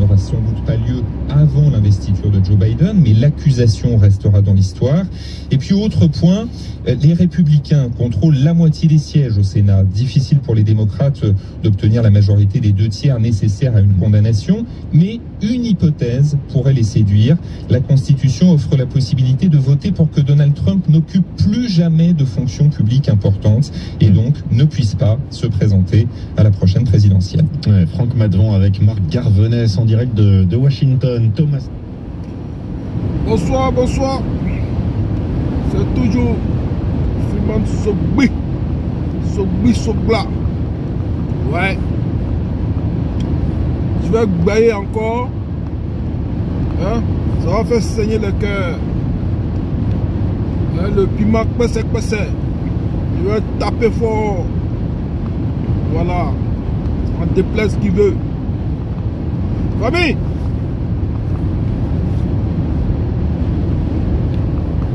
n'aura sans doute pas lieu avant l'investiture de Joe Biden, mais l'accusation restera dans l'histoire. Et puis autre point, les républicains contrôlent la moitié des sièges au Sénat. Difficile pour les démocrates d'obtenir la majorité des 2/3 nécessaires à une condamnation, mais une hypothèse pourrait les séduire. La Constitution offre la possibilité de voter pour que Donald Trump n'occupe plus jamais de fonctions publiques importantes et donc ne puisse pas se présenter à la prochaine présidentielle. Ouais, Franck Madron avec Marc Garvenès en direct de Washington. Thomas. Bonsoir, bonsoir. C'est toujours Freeman Sogbi. Ouais. Je vais bailler encore. Hein? Ça va faire saigner le cœur. Hein? Le piment pessec. Je vais taper fort. Voilà. On déplace qui veut. Famille.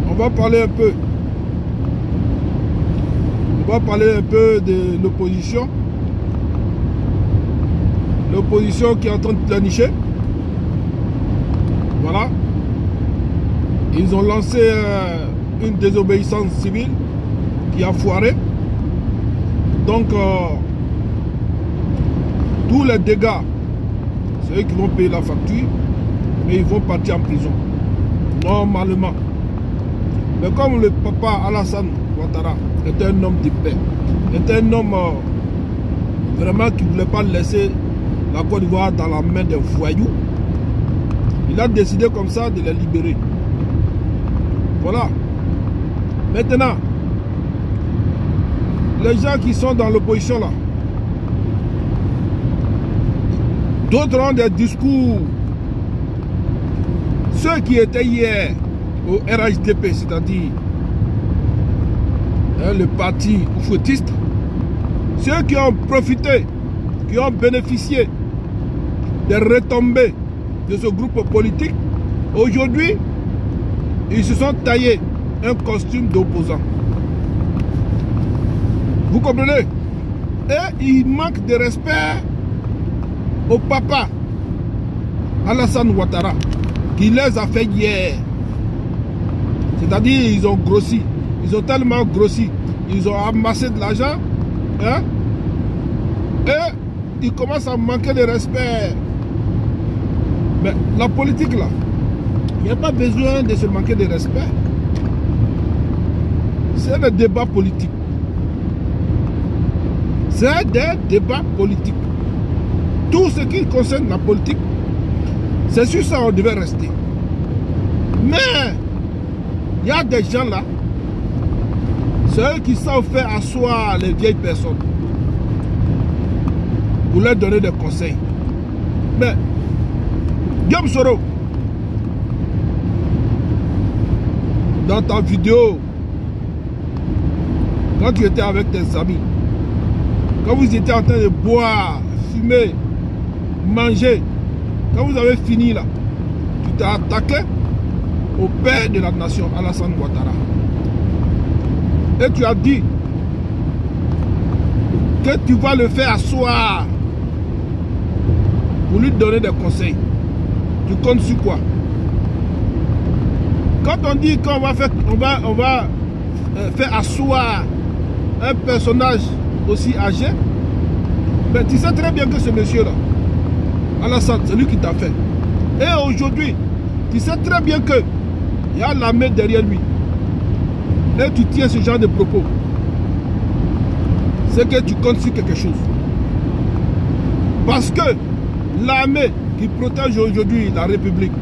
On va parler un peu. On va parler un peu de l'opposition. L'opposition qui est en train de planifier. Voilà. Ils ont lancé une désobéissance civile qui a foiré. Donc, tous les dégâts, c'est eux qui vont payer la facture, mais ils vont partir en prison. Normalement. Mais comme le papa Alassane Ouattara était un homme de paix, était un homme vraiment qui ne voulait pas laisser la Côte d'Ivoire dans la main des voyous, il a décidé comme ça de les libérer. Voilà. Maintenant, les gens qui sont dans l'opposition là, d'autres ont des discours. Ceux qui étaient hier au RHDP, c'est-à-dire le parti oufouetiste, ceux qui ont profité, qui ont bénéficié des retombées de ce groupe politique, aujourd'hui, ils se sont taillés un costume d'opposant. Vous comprenez? Et ils manquent de respect au papa Alassane Ouattara qui les a fait hier. C'est-à-dire ils ont grossi. Ils ont tellement grossi. Ils ont amassé de l'argent. Hein? Et ils commencent à manquer de respect. Mais la politique là, il n'y a pas besoin de se manquer de respect. C'est des débats politiques. C'est des débats politiques. Tout ce qui concerne la politique, c'est sur ça qu'on devait rester. Mais il y a des gens là, c'est eux qui savent faire asseoir les vieilles personnes pour leur donner des conseils. Mais Guillaume Soro, dans ta vidéo, quand tu étais avec tes amis, quand vous étiez en train de boire, fumer, manger, quand vous avez fini là, tu t'es attaqué au père de la nation, Alassane Ouattara. Et tu as dit que tu vas le faire asseoir pour lui donner des conseils. Tu comptes sur quoi? Quand on dit qu'on va faire asseoir un personnage aussi âgé, mais tu sais très bien que ce monsieur-là, Alassane, c'est lui qui t'a fait. Et aujourd'hui, tu sais très bien que il y a l'armée derrière lui. Et tu tiens ce genre de propos. C'est que tu comptes sur quelque chose. Parce que l'armée qui protège aujourd'hui la République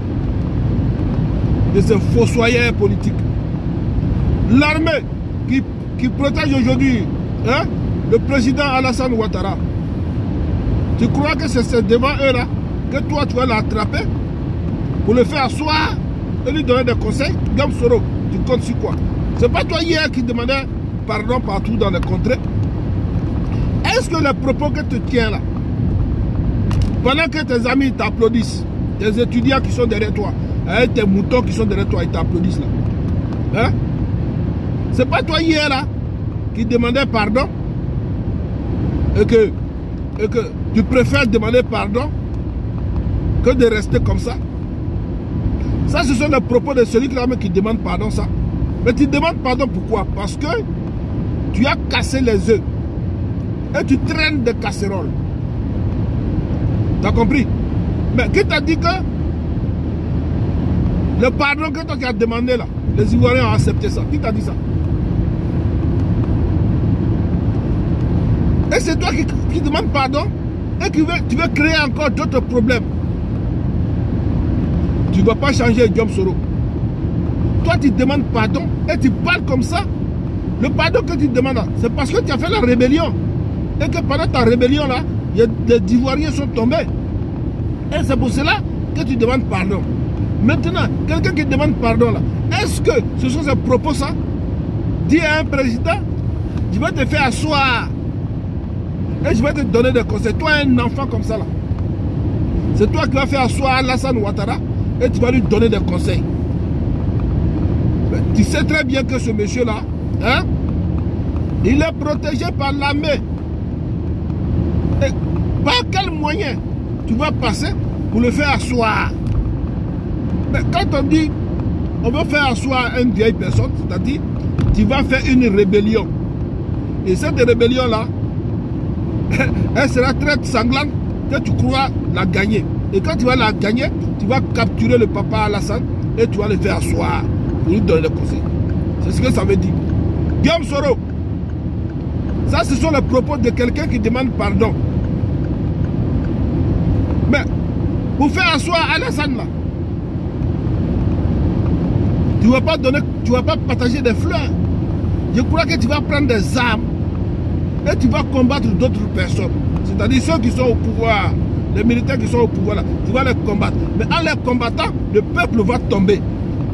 de ces fossoyeurs politiques, l'armée qui protège aujourd'hui le président Alassane Ouattara, tu crois que c'est devant eux là que toi tu vas l'attraper pour le faire asseoir et lui donner des conseils? Guillaume Soro, tu comptes sur quoi? C'est pas toi hier qui demandais pardon partout dans les contrées? Est-ce que les propos que tu tiens là, pendant que tes amis t'applaudissent, tes étudiants qui sont derrière toi, tes moutons qui sont derrière toi, ils t'applaudissent là, hein? C'est pas toi hier là qui demandais pardon et que tu préfères demander pardon que de rester comme ça. Ça, ce sont les propos de celui qui demande pardon, ça. Mais tu demandes pardon pourquoi? Parce que tu as cassé les œufs. Et tu traînes des casseroles. Tu as compris? Mais qui t'a dit que le pardon que toi tu as demandé là, les Ivoiriens ont accepté ça? Qui t'a dit ça? Et c'est toi qui demandes pardon et tu veux créer encore d'autres problèmes. Tu ne vas pas changer Guillaume Soro. Toi, tu demandes pardon et tu parles comme ça. Le pardon que tu demandes, c'est parce que tu as fait la rébellion. Et que pendant ta rébellion, là, les Ivoiriens sont tombés. Et c'est pour cela que tu demandes pardon. Maintenant, quelqu'un qui demande pardon, là, est-ce que ce sont ses propos, ça? Dis à un président, je vais te faire asseoir. Et je vais te donner des conseils. Toi, un enfant comme ça, là. C'est toi qui vas faire asseoir Alassane Ouattara et tu vas lui donner des conseils. Mais tu sais très bien que ce monsieur-là, hein, il est protégé par l'armée. Et par quel moyen tu vas passer pour le faire asseoir? Mais quand on dit on veut faire asseoir une vieille personne, c'est-à-dire tu vas faire une rébellion. Et cette rébellion-là, elle sera très sanglante que tu crois la gagner. Et quand tu vas la gagner, tu vas capturer le papa Alassane et tu vas le faire asseoir pour lui donner des conseils. C'est ce que ça veut dire. Guillaume Soro, ça ce sont les propos de quelqu'un qui demande pardon. Mais pour faire asseoir Alassane là, tu ne vas pas partager des fleurs. Je crois que tu vas prendre des armes et tu vas combattre d'autres personnes. C'est-à-dire ceux qui sont au pouvoir, les militaires qui sont au pouvoir là, tu vas les combattre. Mais en les combattant, le peuple va tomber.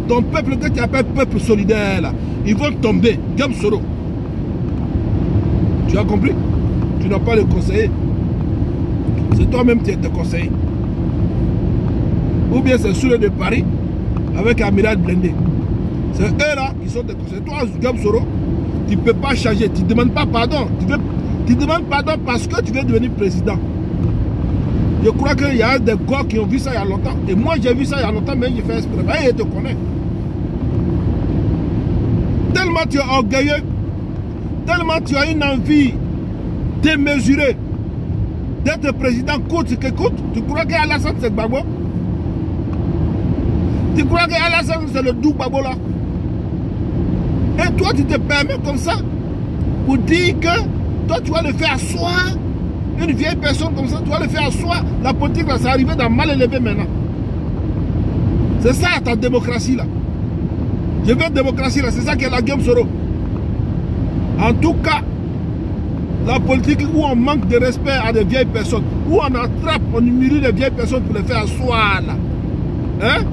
Ton peuple que tu appelles peuple solidaire là, ils vont tomber. Guillaume Soro. Tu as compris? Tu n'as pas le conseiller. C'est toi-même qui es conseiller. Ou bien c'est Soule de Paris avec Amiral Blindé. C'est eux là qui sont tes conseillers. Toi, Guillaume Soro, tu ne peux pas changer. Tu ne demandes pas pardon. Tu demandes pardon parce que tu veux devenir président. Je crois qu'il y a des gars qui ont vu ça il y a longtemps. Et moi, j'ai vu ça il y a longtemps, mais j'ai fait exprès. Et je te connais. Tellement tu es orgueilleux, tellement tu as une envie démesurée d'être président coûte ce que coûte. Tu crois qu'Alassane c'est Gbagbo? Tu crois qu'Alassane c'est le doux Gbagbo là? Et toi tu te permets comme ça pour dire que toi tu vas le faire asseoir. Une vieille personne comme ça, tu vas le faire asseoir. La politique là, c'est arrivé dans mal élevé maintenant. C'est ça ta démocratie là. Je veux démocratie là, c'est ça qui est la Guillaume Soro. En tout cas, la politique où on manque de respect à des vieilles personnes, où on attrape, on humilie les vieilles personnes pour les faire asseoir là. Hein?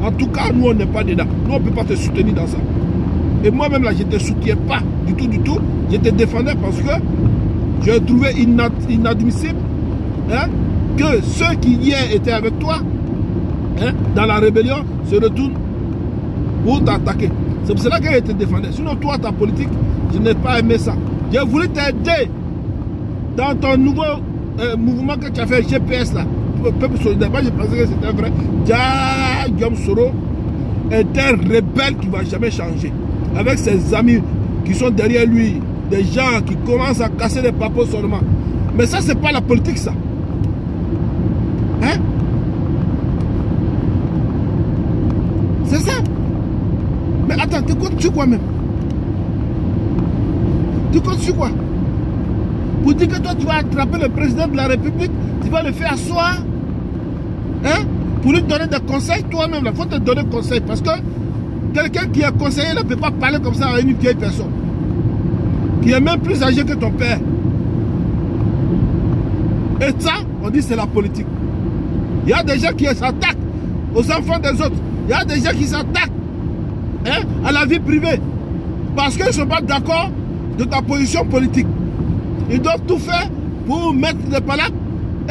En tout cas, nous on n'est pas dedans. Nous on ne peut pas te soutenir dans ça. Et moi-même là, je ne te soutiens pas du tout. Je te défendais parce que je trouvais inadmissible, hein, que ceux qui hier étaient avec toi, hein, dans la rébellion se retournent pour t'attaquer. C'est pour cela que je te défendais. Sinon toi, ta politique, je n'ai pas aimé ça. J'ai voulu t'aider dans ton nouveau mouvement que tu as fait, GPS là, le peuple solidaire. Moi je pensais que c'était vrai. Guillaume Soro est un rebelle qui ne va jamais changer. Avec ses amis qui sont derrière lui, des gens qui commencent à casser les papos seulement. Mais ça, c'est pas la politique, ça. Hein? C'est ça. Mais attends, tu comptes sur quoi même? Tu comptes sur quoi? Pour dire que toi, tu vas attraper le président de la République, tu vas le faire asseoir, hein? Pour lui donner des conseils, toi-même, il faut te donner des conseils. Parce que quelqu'un qui est conseiller ne peut pas parler comme ça à une vieille personne qui est même plus âgé que ton père. Et ça, on dit c'est la politique. Il y a des gens qui s'attaquent aux enfants des autres. Il y a des gens qui s'attaquent, hein, à la vie privée. Parce qu'ils ne sont pas d'accord de ta position politique. Ils doivent tout faire pour mettre des palates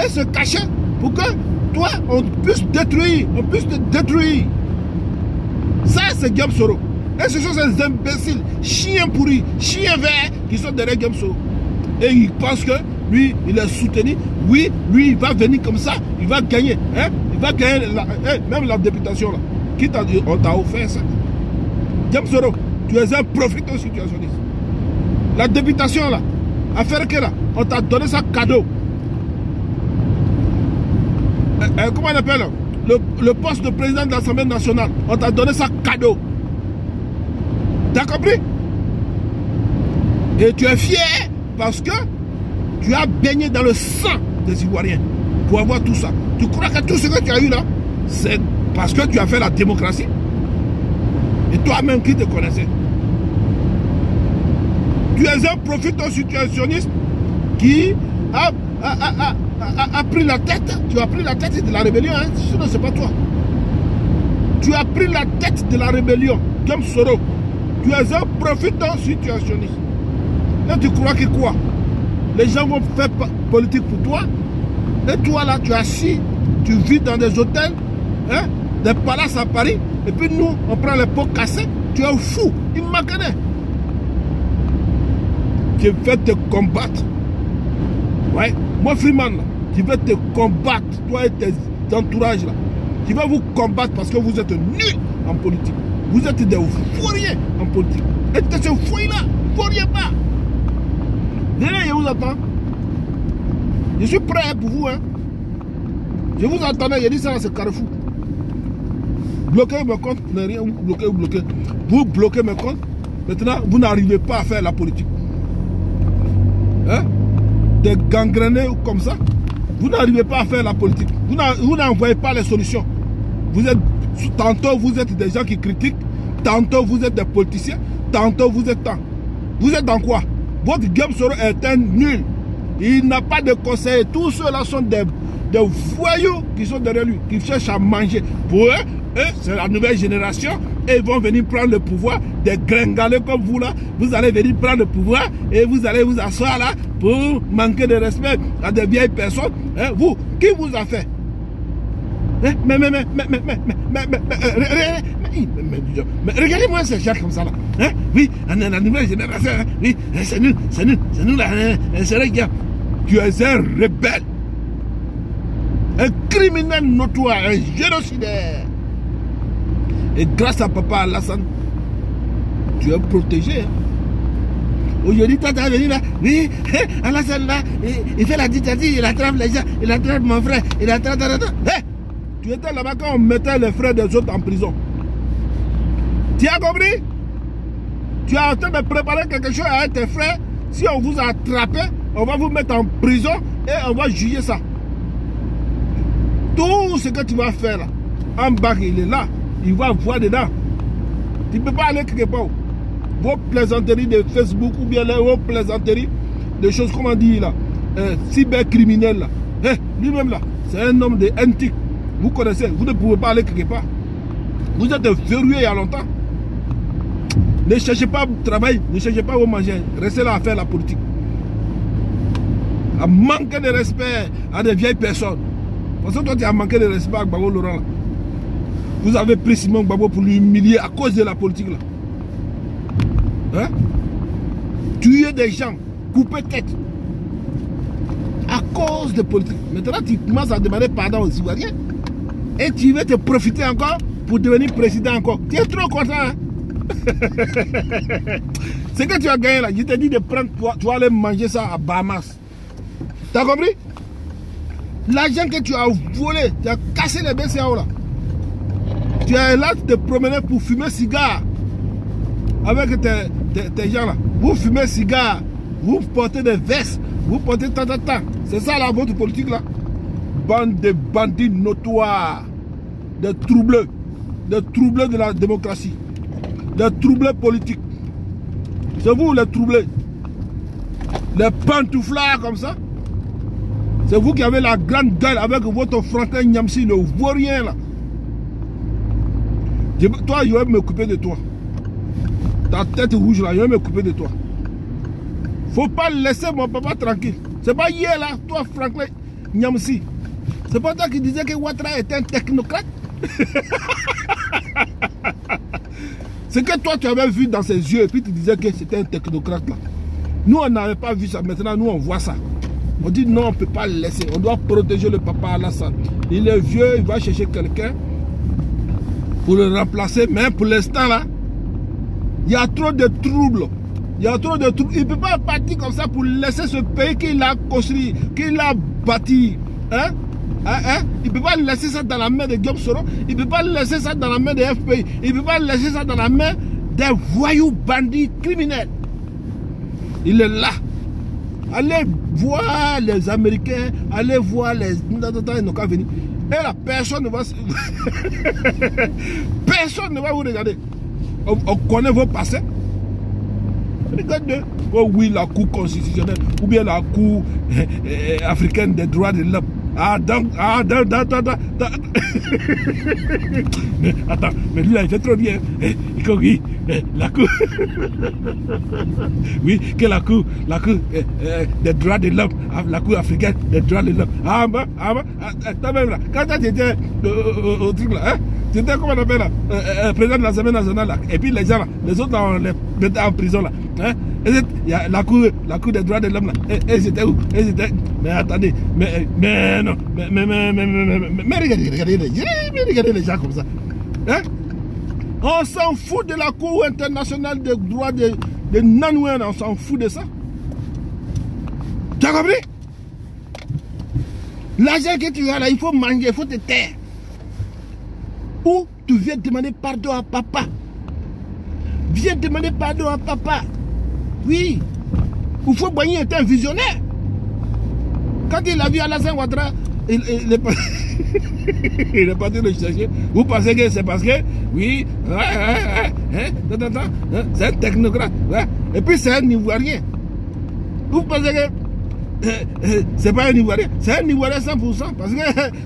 et se cacher pour que toi, on puisse détruire. On puisse te détruire. Ça, c'est Guillaume Soro. Et ce sont ces imbéciles, chiens pourris, chiens verts qui sont derrière Guillaume Soro. Et ils pensent que lui, il est soutenu. Oui, lui, il va venir comme ça, il va gagner. Hein? Il va gagner même la députation là. Qui t'a dit, on t'a offert ça? James Soro, tu es un profito-situationniste. La députation là, affaire que là, on t'a donné ça cadeau. Comment on appelle le poste de président de l'Assemblée nationale, on t'a donné ça cadeau. T'as compris? Et tu es fier parce que tu as baigné dans le sang des Ivoiriens pour avoir tout ça. Tu crois que tout ce que tu as eu là, c'est parce que tu as fait la démocratie? Et toi-même qui te connaissais? Tu es un profito-situationniste qui a pris la tête. Tu as pris la tête de la rébellion, hein? Sinon c'est pas toi. Tu as pris la tête de la rébellion, comme Soro. Tu es un profito-situationniste. Là tu crois que quoi? Les gens vont faire politique pour toi. Et toi là tu es assis, tu vis dans des hôtels, hein, des palaces à Paris. Et puis nous on prend les pots cassés. Tu es fou, il m'a connaît. Je vais te combattre. Ouais, moi Freeman là, je vais te combattre, toi et tes entourages là. Je vais vous combattre parce que vous êtes nuls en politique. Vous êtes des fourriers en politique. Et ce fouille là, fourriez pas. Venez, je vous attends. Je suis prêt pour vous, hein. Je vous attendais, j'ai dit ça, c'est Carrefour. Bloquez mes comptes, vous n'avez rien, vous bloquez. Vous bloquez mes comptes. Maintenant, vous n'arrivez pas à faire la politique. Hein? Des gangrenés comme ça, vous n'arrivez pas à faire la politique. Vous n'envoyez pas les solutions. Vous êtes, tantôt vous êtes des gens qui critiquent, tantôt vous êtes des politiciens, tantôt vous êtes tant. Vous êtes dans quoi? Votre James Soro est un nul. Il n'a pas de conseil. Tous ceux-là sont des voyous qui sont derrière lui, qui cherchent à manger. Pour eux, c'est la nouvelle génération et ils vont venir prendre le pouvoir. Des gringalés comme vous là, vous allez venir prendre le pouvoir et vous allez vous asseoir là pour manquer de respect à des vieilles personnes. Hein, vous, qui vous a fait? Mais regardez-moi ces gens comme ça là. Hein? Oui, on est la nouvelle génération. Hein? Oui, c'est nous là. C'est vrai que tu es un rebelle, un criminel notoire, un génocidaire. Et grâce à papa Alassane, tu es protégé. Hein? Aujourd'hui, toi, tu es venu là. Oui, Alassane là, il fait la dictature, il attrape les gens, il attrape mon frère, il attrape. Hey! Tu étais là-bas quand on mettait les frères des autres en prison. Tu as compris? Tu es en train de préparer quelque chose avec tes frères. Si on vous a attrapé, on va vous mettre en prison et on va juger ça. Tout ce que tu vas faire là, en bas, il est là. Il va voir dedans. Tu ne peux pas aller quelque part. Vos plaisanteries de Facebook ou bien vos plaisanteries de choses, comment dire là, cybercriminels là. Lui-même là, c'est un homme de antique. Vous connaissez, vous ne pouvez pas aller quelque part. Vous êtes verrouillé il y a longtemps. Ne cherchez pas de travail, ne cherchez pas où manger. Restez là à faire la politique. À manquer de respect à des vieilles personnes. Parce que toi, tu as manqué de respect à Gbagbo Laurent. Là. Vous avez pris Simon Gbagbo pour lui humilier à cause de la politique. Là. Hein? Tuer des gens, couper tête. À cause de politique. Maintenant, tu commences à demander pardon aux Ivoiriens. Et tu veux te profiter encore pour devenir président encore. Tu es trop content. Hein? C'est que tu as gagné là. Je t'ai dit de prendre, tu vas aller manger ça à Bahamas. Tu as compris? L'argent que tu as volé, tu as cassé les BCAO là. Tu es là de te promener pour fumer cigare avec tes gens là. Vous fumez cigare, vous portez des vestes, vous portez tant. C'est ça là votre politique là. Bande de bandits notoires, de troubleux de la démocratie, des troubleux politiques. C'est vous les troublés. Les pantouflards comme ça. C'est vous qui avez la grande gueule avec votre Franklin Nyamsi, le vaurien là. Toi, je vais m'occuper de toi. Ta tête rouge là, je vais m'occuper de toi. Faut pas laisser mon papa tranquille. C'est pas hier là, toi Franklin Nyamsi. C'est pas toi qui disais que Ouattara était un technocrate. C'est que toi tu avais vu dans ses yeux et puis tu disais que c'était un technocrate là. Nous on n'avait pas vu ça, maintenant nous on voit ça. On dit non, on ne peut pas le laisser. On doit protéger le papa Alassane. Il est vieux, il va chercher quelqu'un pour le remplacer. Mais pour l'instant là, il y a trop de troubles. Il y a trop de troubles. Il ne peut pas partir comme ça pour laisser ce pays qu'il a construit, qu'il a bâti. Hein? Il ne peut pas laisser ça dans la main de Guillaume Soro. Il ne peut pas laisser ça dans la main des FPI. Il ne peut pas laisser ça dans la main des voyous bandits criminels. Il est là. Allez voir les Américains, allez voir les... Ils n'ont qu'à venir. Et là, personne ne va... personne ne va vous regarder. On connaît vos passés. Regardez. Oh oui, la Cour constitutionnelle, ou bien la Cour africaine des droits de l'homme. Mais attends, mais lui là, il fait trop bien. Oui, la Cour. Oui, que la Cour des droits de l'homme, la Cour africaine des droits de l'homme. T'as même là, quand tu étais au truc là, hein, tu étais, comment on appelle là, président de l'Assemblée nationale là, et puis les gens là, les autres là, on les mettait en prison là. Hein? Il y a la cour des droits de l'homme là. Et c'était où? Mais attendez, mais non, mais regardez les gens comme ça. Hein? On s'en fout de la Cour internationale des droits de Nanouin, on s'en fout de ça. Tu as compris? L'argent que tu as là, il faut manger, il faut te taire. Ou tu viens demander pardon à papa. Viens demander pardon à papa. Oui. Houphouët-Boigny était un visionnaire. Quand il a vu Alassane Ouattara, il est parti le chercher. Vous pensez que c'est parce que, oui, c'est un technocrate. Ouais. Et puis c'est un Ivoirien. Vous pensez que c'est pas un Ivoirien, c'est un Ivoirien 100%. Parce que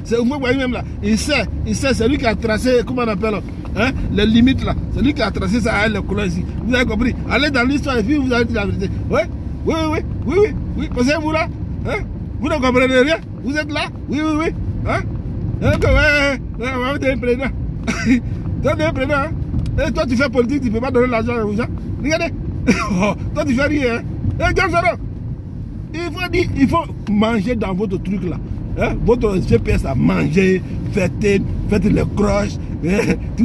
c'est Houphouët-Boigny même là. Il sait, c'est lui qui a tracé, comment on appelle, hein, les limites là. C'est lui qui a tracé ça à les couleurs ici. Vous avez compris? Allez dans l'histoire et puis vous allez dire la vérité. Oui. Parce que vous là, hein, vous ne comprenez rien. Vous êtes là? Oui. Hein? On va être un président. Toi, tu es un président. Hein? Et toi, tu fais politique, tu ne peux pas donner l'argent aux gens. Regardez. Toi, tu fais rien. Hein? Et Gamsoro, il faut manger dans votre truc là. Hein? Votre GPS à manger, faites les croches, tout,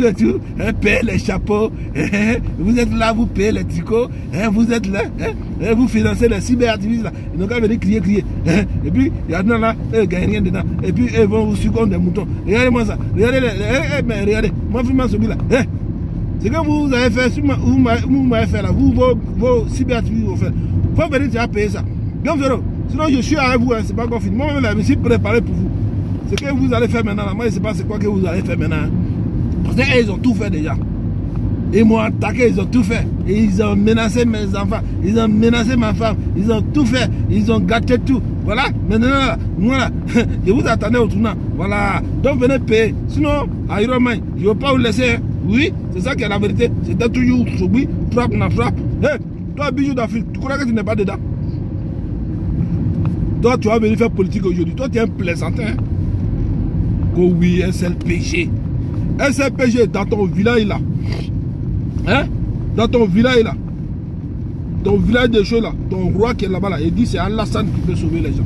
hein? Payez les chapeaux, hein? Vous êtes là, vous payez les tricots, hein? Vous êtes là, hein? Vous financez les cyberactivistes là, ils n'ont qu'à venir crier, hein? Et puis il y a dedans là, eux ne gagnent rien dedans, et puis ils vont vous suivre comme des moutons. Regardez-moi ça, regardez, moi vraiment celui là, hein? C'est que vous avez fait, vous m'avez fait là, vos cyberactivistes vous faites. Il faut venir déjà payer ça. Donc, sinon je suis avec vous, hein, c'est pas encore fini. Moi-même là, je me suis préparé pour vous. Ce que vous allez faire maintenant, là, moi je ne sais pas c'est quoi que vous allez faire maintenant. Hein. Parce qu'ils ont tout fait déjà. Ils m'ont attaqué, ils ont tout fait. Et ils ont menacé mes enfants, ils ont menacé ma femme, ils ont tout fait, ils ont gâté tout. Voilà, maintenant, là, moi là, je vous attendais au tournant. Voilà, donc venez payer. Sinon, à Iron Man, je ne vais pas vous laisser. Hein. Oui, c'est ça qui est la vérité. C'était toujours Soubi, frappe, na frappe. Hey, toi, bijou d'Afrique, tu crois que tu n'es pas dedans? Toi, tu vas venir faire politique aujourd'hui. Toi, tu es un plaisantin. Hein? Oh oui, SLPG. SLPG dans ton village là. Hein? Dans ton village là. Ton village de choses là. Ton roi qui est là-bas là. Il dit c'est Alassane qui peut sauver les gens.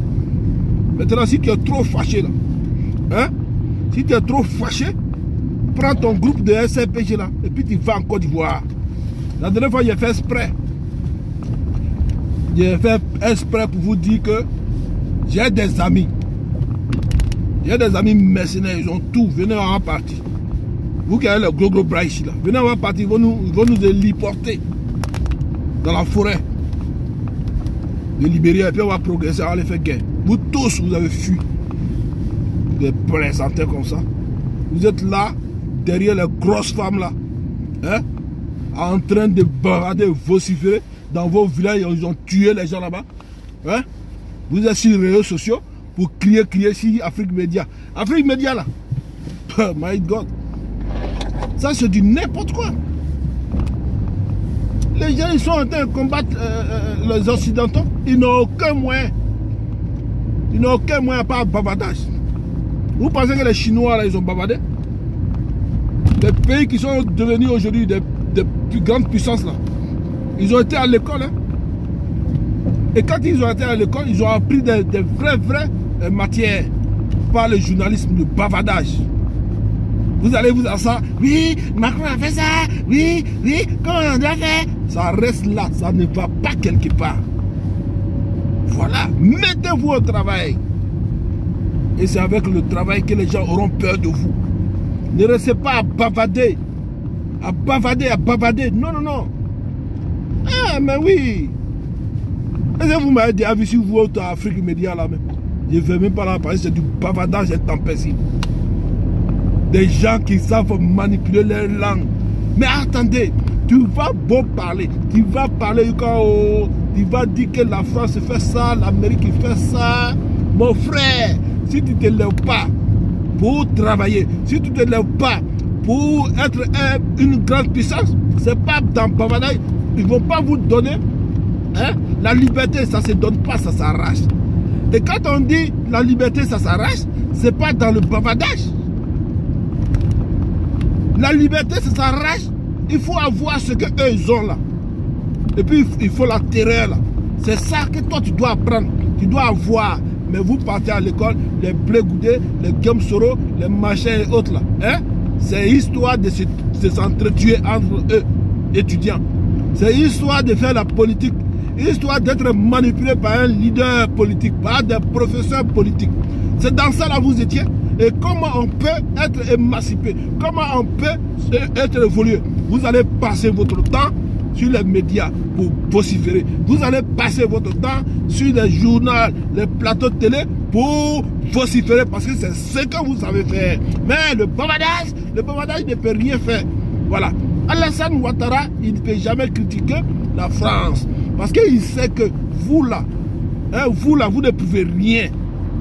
Maintenant, si tu es trop fâché là. Hein? Si tu es trop fâché, prends ton groupe de SLPG là. Et puis tu vas en Côte d'Ivoire. La dernière fois, j'ai fait exprès. J'ai fait exprès pour vous dire que j'ai des amis. J'ai des amis mercenaires, ils ont tout. Venez en partie. Vous qui avez le gros bras ici là. Venez en partie, ils vont nous héliporter dans la forêt de Libéria. Et puis on va progresser, on va aller faire guerre. Vous tous, vous avez fui. Des présenteurs comme ça. Vous êtes là, derrière les grosses femmes là. Hein? En train de barader, vociférer. Dans vos villages, ils ont tué les gens là-bas. Hein? Vous êtes sur les réseaux sociaux pour crier sur Afrique Média. Afrique Média là. Oh my God. Ça c'est du n'importe quoi. Les gens ils sont en train de combattre les Occidentaux. Ils n'ont aucun moyen. Ils n'ont aucun moyen à part bavardage. Vous pensez que les Chinois là ils ont bavardé? Les pays qui sont devenus aujourd'hui des plus grandes puissances là. Ils ont été à l'école. Hein? Et quand ils ont été à l'école, ils ont appris des vraies matières. Pas le journalisme de bavardage. Vous allez vous asseoir, oui, Macron a fait ça, oui, comment on doit faire? Ça reste là, ça ne va pas quelque part. Voilà, mettez-vous au travail. Et c'est avec le travail que les gens auront peur de vous. Ne restez pas à bavarder. À bavarder. Non. Ah, mais oui. Est-ce que vous m'avez déjà vu sur votre Afrique Média là même? Je ne vais même pas là parler, c'est du bavardage intempestif. Des gens qui savent manipuler leur langue. Mais attendez, tu vas beau parler, tu vas parler, tu vas dire que la France fait ça, l'Amérique fait ça. Mon frère, si tu ne te lèves pas pour travailler, si tu ne te lèves pas pour être une grande puissance, c'est pas dans le bavardage. Ils ne vont pas vous donner la liberté, ça ne se donne pas, ça s'arrache. Et quand on dit la liberté, ça s'arrache, c'est pas dans le bavardage. La liberté, ça s'arrache. Il faut avoir ce qu'eux, ils ont là. Et puis, il faut la terreur là. C'est ça que toi, tu dois apprendre. Tu dois avoir. Mais vous partez à l'école, les Blé Goudé, les Gamsoro, les machins et autres là. C'est histoire de s'entretuer entre eux, étudiants. C'est histoire de faire la politique. Histoire d'être manipulé par un leader politique, par des professeurs politiques. C'est dans ça là vous étiez. Et comment on peut être émancipé? Comment on peut être évolué? Vous allez passer votre temps sur les médias pour vociférer. Vous allez passer votre temps sur les journaux, les plateaux de télé pour vociférer parce que c'est ce que vous savez faire. Mais le bavardage ne peut rien faire. Voilà. Alassane Ouattara, il ne peut jamais critiquer la France. Parce qu'il sait que vous là, vous ne pouvez rien.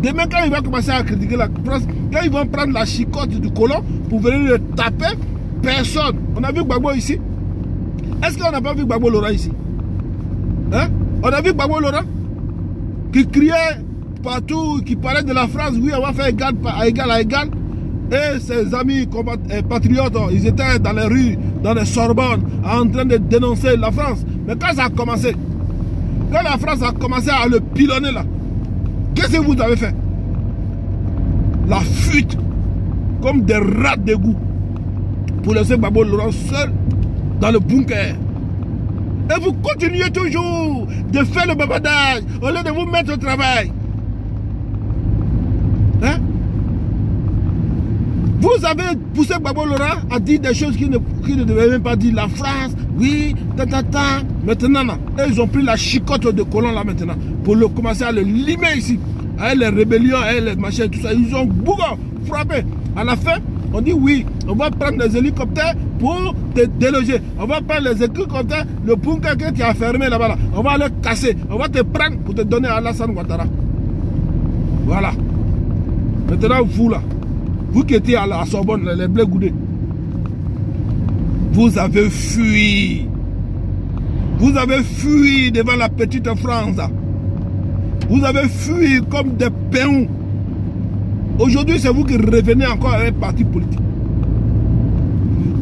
Demain, quand il va commencer à critiquer la France, quand ils vont prendre la chicotte du colon pour venir le taper, personne. On a vu Gbagbo ici. Est-ce qu'on n'a pas vu Gbagbo Laurent ici? On a vu Gbagbo Laurent qui criait partout, qui parlait de la France, oui, on va faire égal à égal. Et ses amis patriotes, ils étaient dans les rues, dans les Sorbonnes, en train de dénoncer la France. Mais quand ça a commencé, quand la France a commencé à le pilonner là, qu'est-ce que vous avez fait? La fuite, comme des rats d'égout, pour laisser Gbagbo Laurent seul dans le bunker. Et vous continuez toujours de faire le bavardage au lieu de vous mettre au travail. Vous avez poussé Gbagbo Laurent à dire des choses qu'il ne devait même pas dire. La France, oui, Maintenant, là, ils ont pris la chicotte de colon là maintenant pour commencer à le limer ici. Avec les rébellions, avec les machins, tout ça. Ils ont beaucoup frappé. À la fin, on dit oui, on va prendre les hélicoptères pour te déloger. On va prendre les hélicoptères, le bunker que tu as fermé là-bas. Là. On va le casser. On va te prendre pour te donner à Alassane Ouattara. Voilà. Maintenant, vous là. Vous qui étiez à la Sorbonne, les Blé Goudé, vous avez fui. Vous avez fui devant la petite France. Vous avez fui comme des péons. Aujourd'hui, c'est vous qui revenez encore avec un parti politique.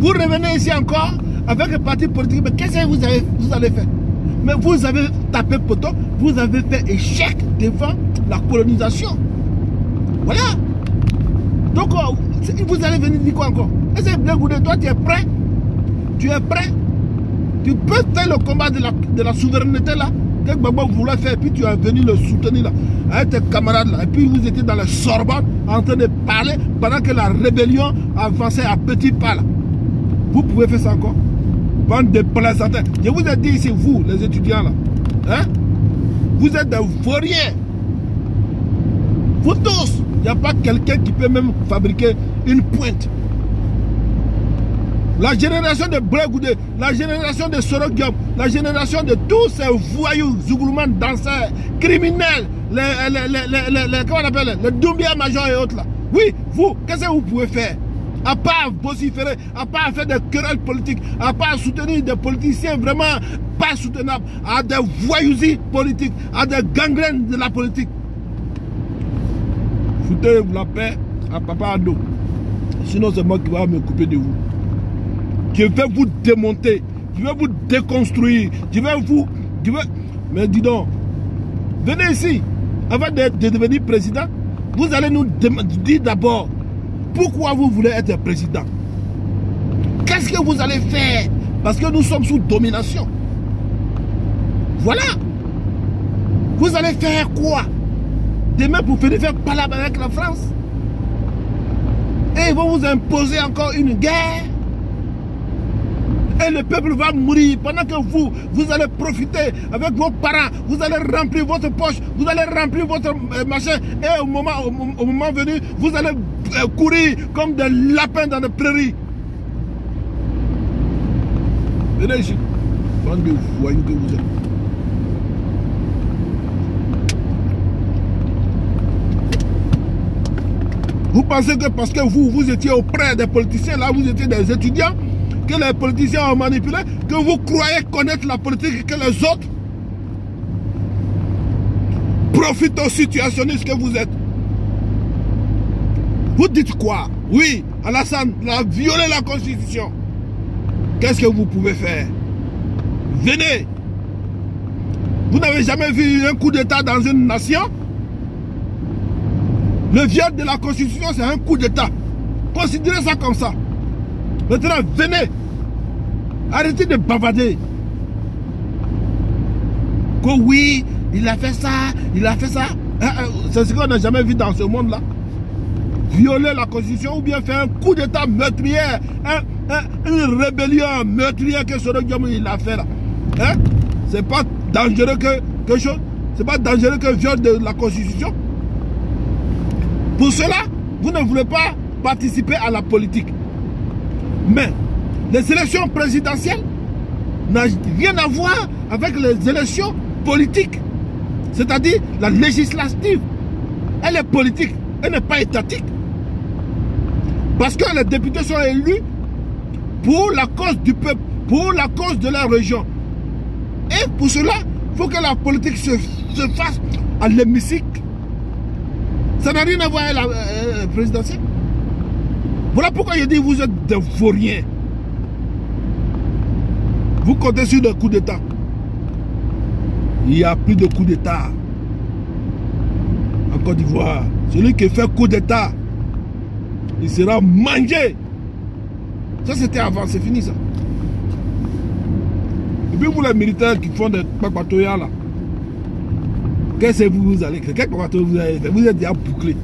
Vous revenez ici encore avec un parti politique. Mais qu'est-ce que vous allez faire? Mais vous avez tapé poteau. Vous avez fait échec devant la colonisation. Voilà. Donc, vous allez venir dire quoi encore? Est-ce que Blé Goudé, toi, tu es prêt? Tu es prêt? Tu peux faire le combat de la souveraineté là, que Gbagbo voulait faire, et puis tu es venu le soutenir là, avec tes camarades là, et puis vous étiez dans le Sorbonne en train de parler pendant que la rébellion avançait à petits pas là. Vous pouvez faire ça encore? Bande de plaisantins. Je vous ai dit ici, vous, les étudiants là, vous êtes des vauriens. Vous tous. Il n'y a pas quelqu'un qui peut même fabriquer une pointe. La génération de Blé Goudé, la génération de Soro Diop, la génération de tous ces voyous, zougoulouman, danseurs, criminels, comment on appelle, les Doumbia Major et autres là. Oui, vous, qu'est-ce que vous pouvez faire? À part vociférer, à part faire des querelles politiques, à part soutenir des politiciens vraiment pas soutenables, à des voyousies politiques, à des gangrènes de la politique. Foutez-vous la paix à Papa Ado. Sinon, c'est moi qui vais m'occuper de vous. Je vais vous démonter. Je vais vous déconstruire. Mais dis donc, Venez ici. Avant de devenir président, vous allez nous dire d'abord pourquoi vous voulez être président. Qu'est-ce que vous allez faire? Parce que nous sommes sous domination. Voilà. Vous allez faire quoi? Demain, pour venir faire palabre avec la France? Et ils vont vous imposer encore une guerre. Et le peuple va mourir pendant que vous allez profiter avec vos parents. Vous allez remplir votre poche. Vous allez remplir votre machin. Et au moment venu, vous allez courir comme des lapins dans les prairies. Venez ici. Bande de voyous que vous êtes. Vous pensez que parce que vous étiez auprès des politiciens, là vous étiez des étudiants, que les politiciens ont manipulé, que vous croyez connaître la politique que les autres? Profito-situationnistes que vous êtes. Vous dites quoi? Oui, Alassane a violé la Constitution. Qu'est-ce que vous pouvez faire? Venez. Vous n'avez jamais vu un coup d'État dans une nation? Le viol de la Constitution, c'est un coup d'État. Considérez ça comme ça. Maintenant, venez. Arrêtez de bavader. Que oui, il a fait ça, il a fait ça. C'est ce qu'on n'a jamais vu dans ce monde-là. Violer la Constitution ou bien faire un coup d'État meurtrier. Une rébellion meurtrière que Soro Diom il a fait là. Hein? C'est pas dangereux que quelque chose. C'est pas dangereux que viol de la Constitution. Pour cela, vous ne voulez pas participer à la politique. Mais les élections présidentielles n'ont rien à voir avec les élections politiques. C'est-à-dire la législative. Elle est politique, elle n'est pas étatique. Parce que les députés sont élus pour la cause du peuple, pour la cause de la région. Et pour cela, il faut que la politique se fasse à l'hémicycle. Ça n'a rien à voir avec la présidentielle. Voilà pourquoi je dis que vous êtes des vauriens. Vous comptez sur des coups d'État. Il n'y a plus de coups d'État en Côte d'Ivoire. Celui qui fait coup d'État, il sera mangé. Ça c'était avant, c'est fini ça. Et puis vous les militaires qui font des papatoyas là, qu'est-ce que vous allez faire? Quel papatoya vous allez faire? Vous êtes déjà bouclé.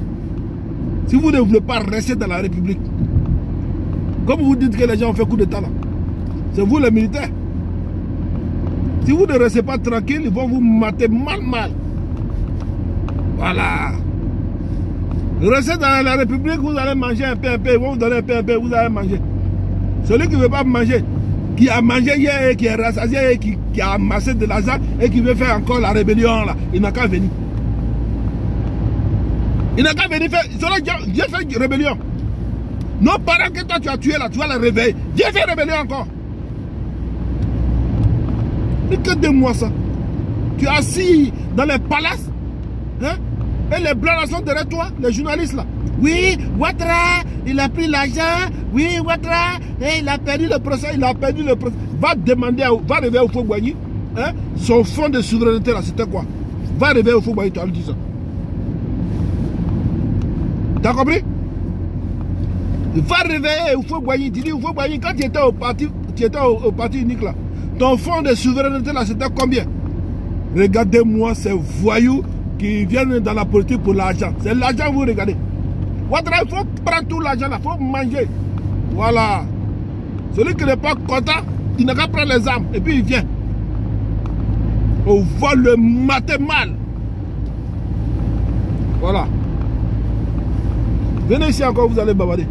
Si vous ne voulez pas rester dans la République, comme vous dites que les gens ont fait coup d'État là, c'est vous les militaires. Si vous ne restez pas tranquille, ils vont vous mater mal. Voilà. Restez dans la République, vous allez manger un peu, ils vont vous donner un peu, vous allez manger. Celui qui ne veut pas manger, qui a mangé hier et qui est rassasié et qui a amassé de l'argent et qui veut faire encore la rébellion là, il n'a qu'à venir. Il n'a qu'à venir faire, viens faire une rébellion. Nos parents que toi tu as tué là, tu vas les réveiller. Viens faire rébellion encore. Mais que de moi ça. Tu es assis dans les palaces, hein? Et les blancs là sont derrière toi, les journalistes là. Oui, Ouattara, il a pris l'argent. Oui, Ouattara, et il a perdu le procès, Va demander, va réveiller au Houphouët-Boigny, hein? Son fonds de souveraineté là, c'était quoi? Va réveiller au Houphouët-Boigny, tu as dit ça. T'as compris? Va réveiller au Houphouët-Boigny. Tu dis Houphouët-Boigny, quand tu étais au parti unique là, ton fonds de souveraineté là, c'était combien? Regardez-moi ces voyous qui viennent dans la politique pour l'argent. C'est l'argent, vous regardez. Ouattara, il faut prendre tout l'argent là, il faut manger. Voilà. Celui qui n'est pas content, il n'a qu'à prendre les armes et puis il vient. On va le mater mal. Voilà. Venez ici encore, vous allez bavarder.